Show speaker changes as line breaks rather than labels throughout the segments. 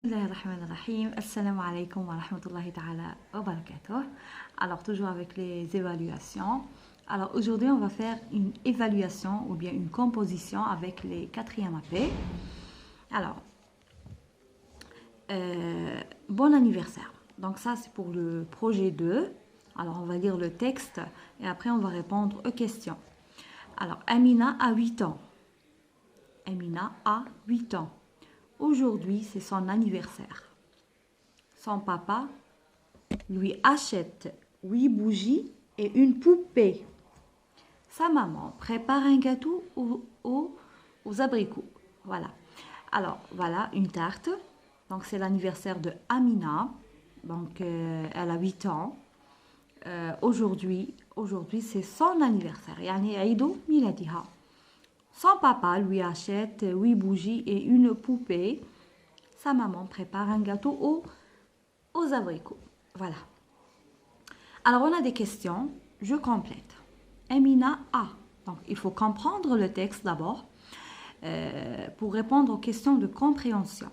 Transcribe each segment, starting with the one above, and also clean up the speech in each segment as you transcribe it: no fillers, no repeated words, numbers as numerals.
Bismillahirrahmanirrahim. Assalamu alaikum wa rahmatullahi ta'ala wa barakatuh. Alors, toujours avec les évaluations. Alors, aujourd'hui, on va faire une évaluation ou bien une composition avec les quatrièmes AP. Alors, bon anniversaire. Donc, ça, c'est pour le projet 2. Alors, on va lire le texte et après, on va répondre aux questions. Alors, Amina a 8 ans. Amina a 8 ans. Aujourd'hui, c'est son anniversaire. Son papa lui achète 8 bougies et une poupée. Sa maman prépare un gâteau aux abricots. Voilà. Alors, voilà une tarte. Donc, c'est l'anniversaire de Amina. Donc, elle a 8 ans. Aujourd'hui, c'est son anniversaire. Yani Aïdou Miladiha. Son papa lui achète 8 bougies et une poupée. Sa maman prépare un gâteau aux abricots. Voilà. Alors, on a des questions. Je complète. Amina a. Donc, il faut comprendre le texte d'abord pour répondre aux questions de compréhension.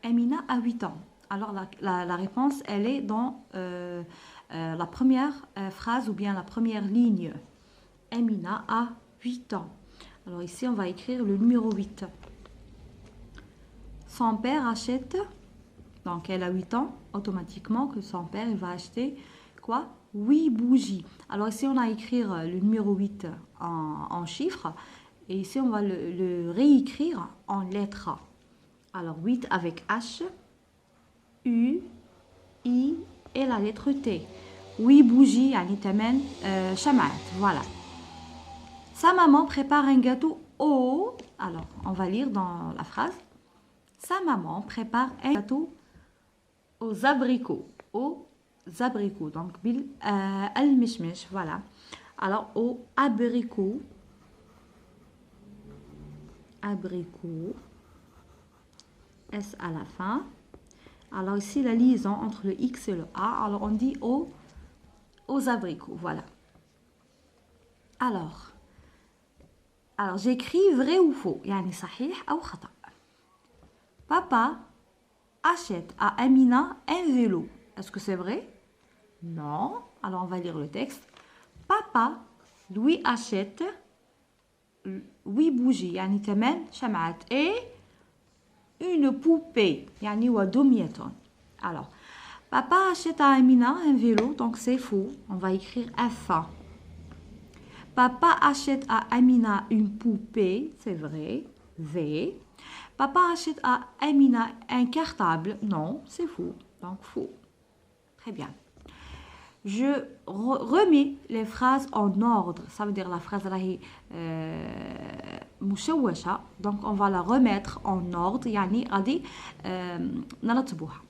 Amina a 8 ans. Alors, la réponse, elle est dans la première phrase ou bien la première ligne. Amina a 8 ans. Alors ici, on va écrire le numéro 8. Son père achète, donc elle a 8 ans, automatiquement que son père il va acheter quoi? 8 bougies. Alors ici, on va écrire le numéro 8 en chiffres. Et ici, on va le réécrire en lettres. Alors 8 avec H, U, I et la lettre T. 8 bougies, yani tamen shamat. Voilà. Sa maman prépare un gâteau au... Alors, on va lire dans la phrase. Sa maman prépare un gâteau aux abricots. Aux abricots. Donc, bil al-mishmish. Voilà. Alors, aux abricots. Abricots. S à la fin. Alors, ici, la liaison entre le X et le A. Alors, on dit aux abricots. Voilà. Alors, j'écris vrai ou faux. Yani sahih ou khata. Papa achète à Amina un vélo. Est-ce que c'est vrai? Non. Alors, on va lire le texte. Papa lui achète 8 bougies. Yani tamen shamat. Et une poupée. Yani wa dumyaton. Alors, papa achète à Amina un vélo. Donc, c'est faux. On va écrire F. Papa achète à Amina une poupée, c'est vrai, V. Papa achète à Amina un cartable, non, c'est faux, donc faux. Très bien. Je remets les phrases en ordre, ça veut dire la phrase là est مشوشة, donc on va la remettre en ordre, يعني غادي نرتبوها.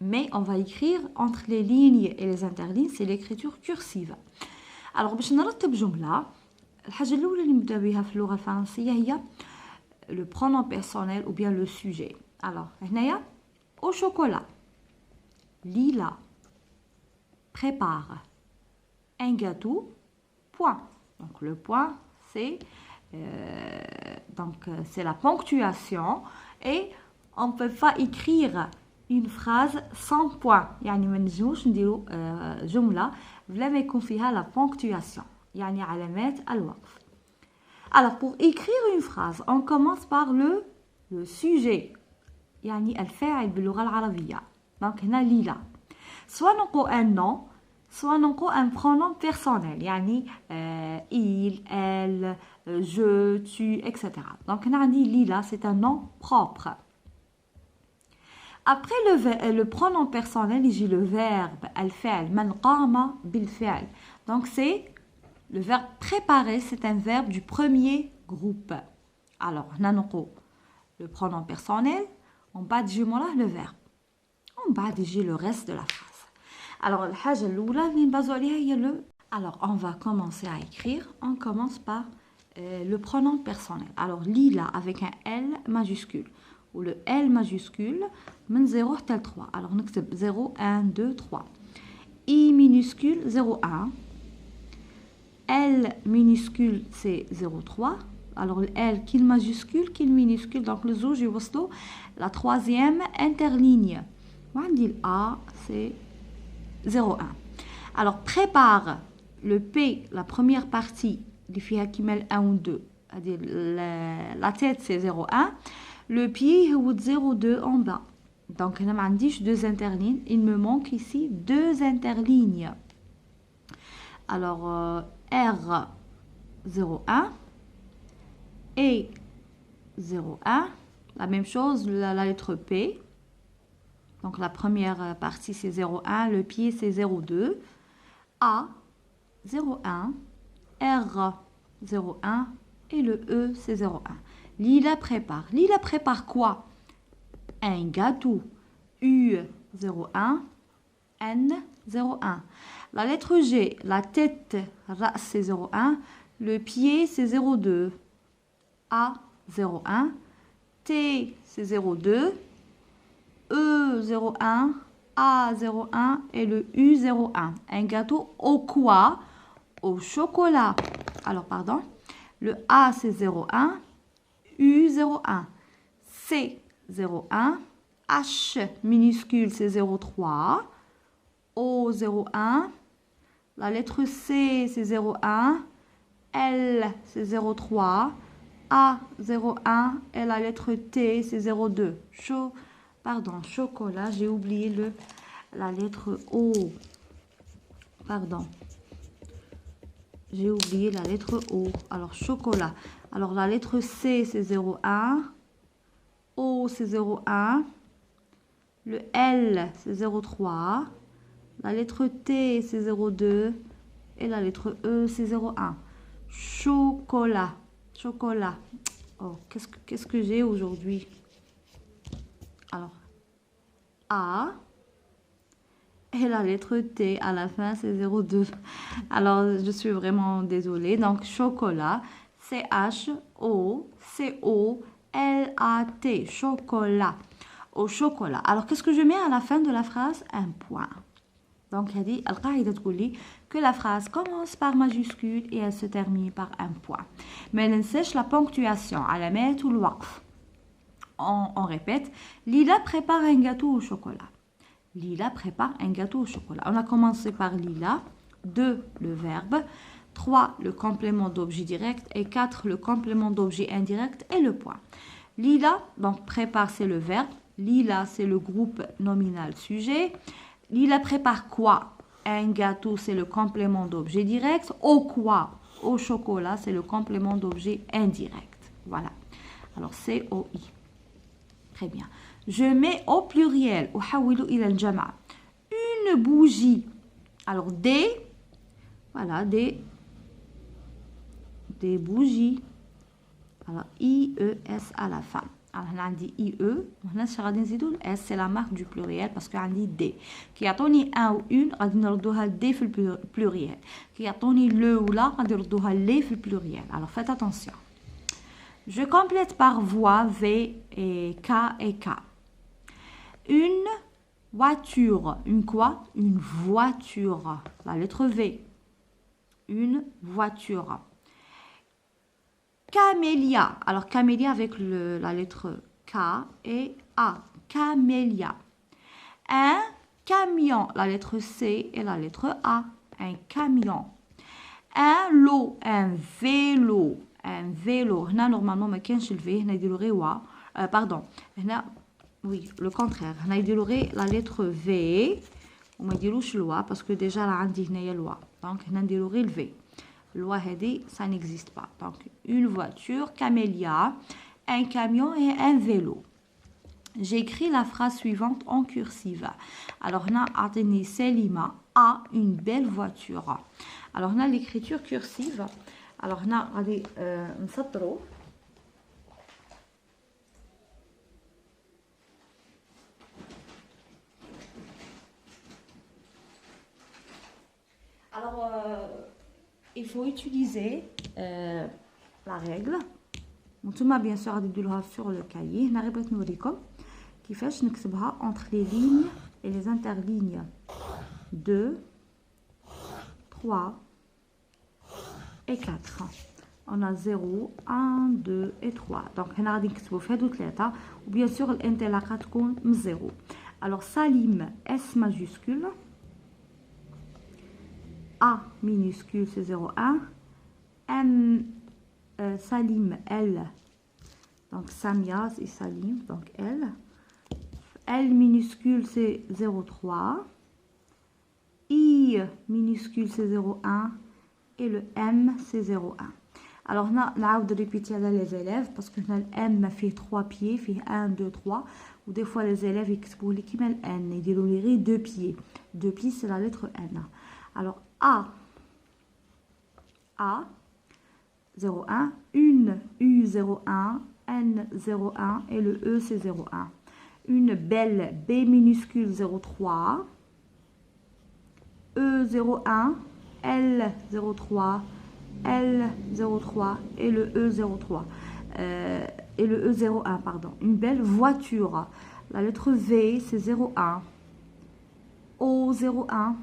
Mais on va écrire entre les lignes et les interlignes, c'est l'écriture cursive. Alors, باش نرتب جملة الحاجة الأولى اللي نبدأ بها في اللغة الفرنسية هي le pronom personnel ou bien le sujet. Alors, هنايا au chocolat. Lila prépare un gâteau. Point. Donc, le point, c'est la ponctuation et on ne peut pas écrire une phrase sans point. يعني ما نجموش نديرو جملة بلا ما يكون فيها la ponctuation. يعني علامات الوقف. Alors pour écrire une phrase, on commence par le sujet. يعني الفاعل باللغة العربية. Donc هنا ليلى. Soit نقول un nom, soit نقول un pronom personnel. يعني il, elle, je, tu, etc. Donc هنا عندي ليلى, c'est un nom propre. Après le pronom personnel, j'ai le verbe al-fi'l man qama bil-fi'l. Donc c'est le verbe préparer, c'est un verbe du premier groupe. Alors, nanoko, le pronom personnel, en bas du mot là le verbe. En bas j'ai le reste de la phrase. Alors, alors on va commencer à écrire. On commence par le pronom personnel. Alors, Lila avec un L majuscule. Ou le L majuscule, 0 tel 3. Alors, on écrit 0, 1, 2, 3. I minuscule, 0, 1. L minuscule, c'est 0, 3. alors le L qui majuscule qui minuscule donc le زوج يوصلوا la troisième interligne وعندي le A c'est 0,1 alors prépare le P la première partie اللي فيها كيما 1 و 2 c'est-à-dire la tête c'est 0,1 le pied هو 0,2 en bas donc هنا ما عنديش deux interlignes il me manque ici deux interlignes alors R 0,1 et 0,1 la même chose la lettre P donc la première partie c'est 0,1 le pied c'est 0,2 A 0,1 R 0,1 et le E c'est 0,1 Lila prépare quoi un gâteau U 0,1 N 0,1 la lettre G la tête c'est 0,1 le pied c'est 0,2 A 0,1 T c'est 0,2 E 0,1 A 0,1 et le U 0,1 un gâteau au quoi au chocolat alors pardon le A c'est 0,1 U 0,1 C 0,1 H minuscule c'est 0,3 O 0,1 la lettre C c'est 0,1 L c'est 0,3 A 0,1 et la lettre T c'est 0,2 chocolat j'ai oublié la lettre O pardon j'ai oublié la lettre O alors chocolat alors la lettre C c'est 0,1 O c'est 0,1 le L c'est 0,3 la lettre T c'est 0,2 et la lettre E c'est 0,1 chocolat oh qu'est-ce que j'ai aujourd'hui alors A et la lettre T à la fin c'est 0,2 alors je suis vraiment désolée donc chocolat C-H-O-C-O-L-A-T chocolat au chocolat alors qu'est-ce que je mets à la fin de la phrase un point donc هذه القاعدة تقول لي que la phrase commence par majuscule et elle se termine par un point mais ننساش la ponctuation علامات والوقف on répète Lila prépare un gâteau au chocolat Lila prépare un gâteau au chocolat on a commencé par Lila 2 le verbe 3 le complément d'objet direct et 4 le complément d'objet indirect et le point Lila donc prépare c'est le verbe Lila c'est le groupe nominal sujet Lila prépare quoi un gâteau c'est le complément d'objet direct au quoi au chocolat c'est le complément d'objet indirect voilà alors C-O-I très bien je mets au pluriel une bougie alors des voilà des bougies alors I-E-S à la fin alors on a dit I-E وهنا غادي نزيدو S c'est la marque du pluriel parce que عندي D كي يعطوني un ou une غادي نردوها D في البلوريال كي يعطوني le ou la غادي نردوها les في البلوريال alors faites attention je complète par voix V et K et K une voiture une quoi une voiture la lettre V une voiture camélia alors camélia avec la lettre K et A camélia un camion la lettre C et la lettre A un camion un lot un vélo هنا normalement ما كانش le V هنا يديروا غير و pardon هنا oui le contraire هنا يديروا غير la lettre V وما يديروش لوا parce que déjà راه عندي هنايا لوا donc هنا نديروا غير le V loi هذه ça n'existe pas donc une voiture camélia un camion et un vélo j'écris la phrase suivante en cursive alors هنا عطيني سليمة a une belle voiture alors هنا l'écriture cursive alors هنا غادي نسطروا alors il faut utiliser la règle وانتم bien sûr غادي ديروها sur le cahier هنا غير بغيت نوريكم كيفاش نكتبها entre les lignes et les interlignes 2 3 et 4 on a 0 1 2 et 3 donc on a نكتبوا في هادو 3 وبيان سور الانطلاقه تكون من 0 alors Salim S majuscule A minuscule c'est 0,1 M Salim L donc Samia c'est Salim donc L minuscule c'est 0,3 I minuscule c'est 0,1 et le M c'est 0,1 alors on a répéter les élèves parce que le M fait 3 pieds fait 1 2 3 ou des fois les élèves écrivent l'équivalent N et ils disent 2 pieds c'est la lettre N alors A 0,1 une U 0,1 N 0,1 et le E c'est 0,1 une belle B minuscule 0,3 E 0,1 L 0,3 L 0,3 et le E 0,3 et le E 0,1 pardon une belle voiture la lettre V c'est 0,1 O 0,1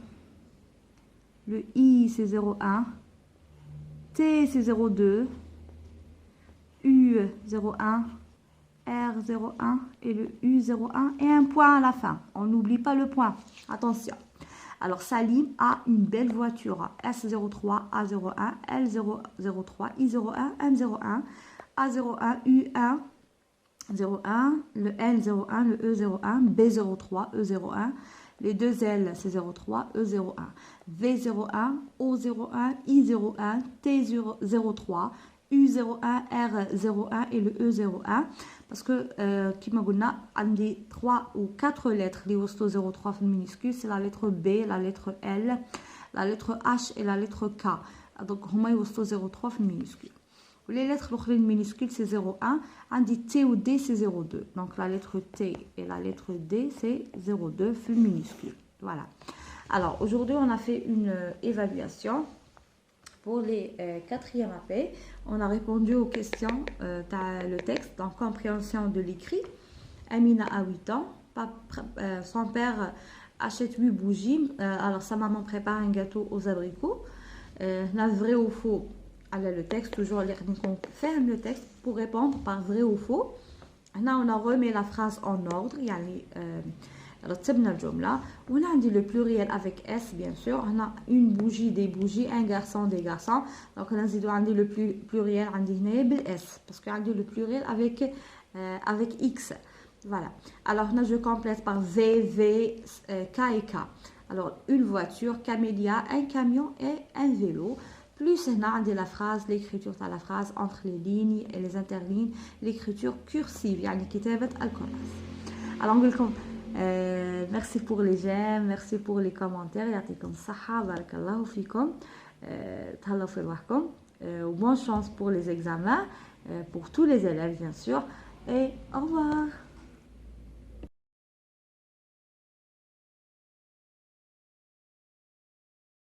le I c'est 0,1 T c'est 0,2 U 0,1 R 0,1 et le U 0,1 et un point à la fin on n'oublie pas le point attention alors Salim a une belle voiture S03 A01 L003 I01 M01 A01 U1 01 le L01 le E01 B03 E01 les deux L c'est 03 E01 V01 O01 I01 T03 U01 R01 et le E01 parce que qui m'a dit on dit 3 ou 4 lettres les hosto 03 minuscule c'est la lettre B la lettre L la lettre H et la lettre K donc huma hosto 03 minuscule les lettres minuscules c'est 01 on dit T ou D c'est 02 donc la lettre T et la lettre D c'est 02 minuscule voilà alors aujourd'hui on a fait une évaluation pour les 4e AP, on a répondu aux questions dans le texte, donc compréhension de l'écrit. Amina a 8 ans, son père achète 8 bougies, alors sa maman prépare un gâteau aux abricots. Vrai ou faux, alors le texte, toujours on ferme le texte pour répondre par vrai ou faux. Là on a remis la phrase en ordre, il y a رتبنا الجملة وهنا عندي le pluriel avec S bien sûr هنا une bougie des bougies un garçon des garçons donc هنا نزيدو عندي le pluriel عندي هنايا بالاس parce que عندي le pluriel avec X voilà alors هنا je complète par V K et K alors une voiture camélia un camion et un vélo plus هنا عندي la phrase l'écriture de la phrase entre les lignes et les interlignes l'écriture cursive يعني كتابة الكراس alors نقول لكم merci pour les j'aime merci pour les commentaires يعطيكم الصحة بارك الله فيكم تهلاو في روحكم bonne chance pour les examens pour tous les élèves bien sûr et au revoir.